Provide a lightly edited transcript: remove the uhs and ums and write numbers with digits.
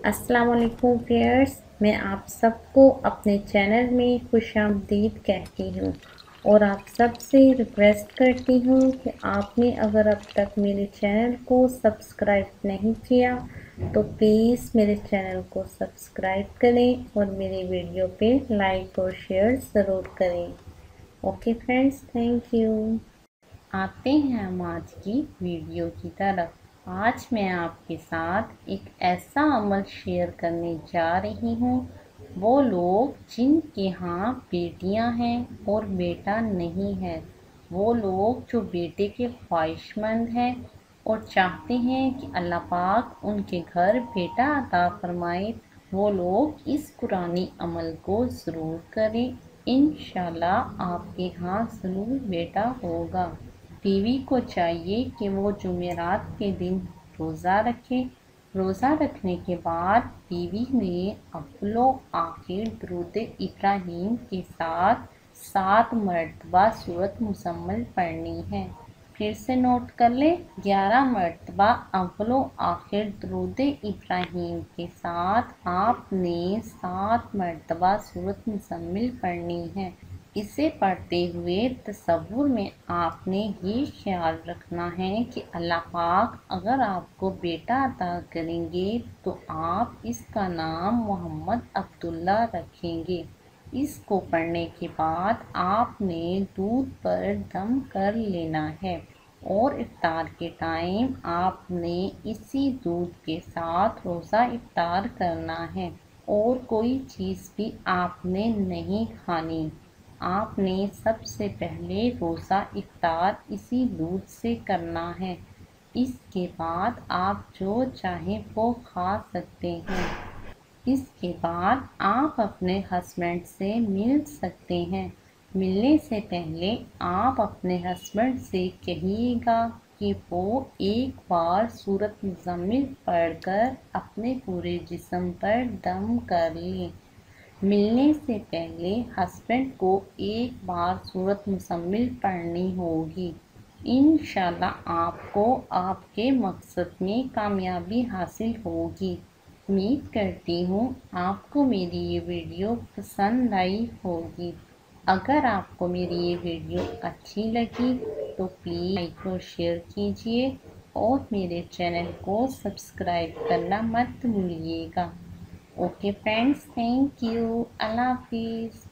अस्सलाम वालेकुम व्यूअर्स, मैं आप सबको अपने चैनल में खुशामदीद कहती हूँ और आप सबसे रिक्वेस्ट करती हूँ कि आपने अगर अब तक मेरे चैनल को सब्सक्राइब नहीं किया तो प्लीज़ मेरे चैनल को सब्सक्राइब करें और मेरे वीडियो पे लाइक और शेयर ज़रूर करें। Okay friends, thank you. आते हैं हम आज की वीडियो की तरफ। आज मैं आपके साथ एक ऐसा अमल शेयर करने जा रही हूँ। वो लोग जिनके यहाँ बेटियाँ हैं और बेटा नहीं है, वो लोग जो बेटे के ख्वाहिशमंद हैं और चाहते हैं कि अल्लाह पाक उनके घर बेटा अता फरमाए, वो लोग इस कुरानी अमल को ज़रूर करें। इंशाल्लाह आपके यहाँ ज़रूर बेटा होगा। बीवी को चाहिए कि वो जुमेरात के दिन रोज़ा रखे। रोज़ा रखने के बाद बीवी ने अव्वलो आखिर दुरूद इब्राहीम के साथ 7 मरतबा सूरत मुज़म्मिल पढ़नी है। फिर से नोट कर ले, 11 मरतबा अव्वलो आखिर दुरूद इब्राहीम के साथ आपने 7 मरतबा सूरत मुज़म्मिल पढ़नी है। इसे पढ़ते हुए तसव्वुर में आपने ये ख्याल रखना है कि अल्लाह पाक अगर आपको बेटा अता करेंगे तो आप इसका नाम मोहम्मद अब्दुल्ला रखेंगे। इसको पढ़ने के बाद आपने दूध पर दम कर लेना है और इफ्तार के टाइम आपने इसी दूध के साथ रोज़ा इफ्तार करना है और कोई चीज़ भी आपने नहीं खानी। आपने सबसे पहले रोज़ा इफ्तार इसी दूध से करना है। इसके बाद आप जो चाहें वो खा सकते हैं। इसके बाद आप अपने हस्बैंड से मिल सकते हैं। मिलने से पहले आप अपने हस्बैंड से कहिएगा कि वो एक बार सूरत मुज़म्मिल पढ़कर अपने पूरे जिस्म पर दम कर लें। मिलने से पहले हस्बैंड को एक बार सूरत मुज़म्मिल पढ़नी होगी। इंशाल्लाह आपको आपके मकसद में कामयाबी हासिल होगी। उम्मीद करती हूँ आपको मेरी ये वीडियो पसंद आई होगी। अगर आपको मेरी ये वीडियो अच्छी लगी तो प्लीज़ लाइक और शेयर कीजिए और मेरे चैनल को सब्सक्राइब करना मत भूलिएगा। Okay friends, thank you. अल्लाह हाफिज़।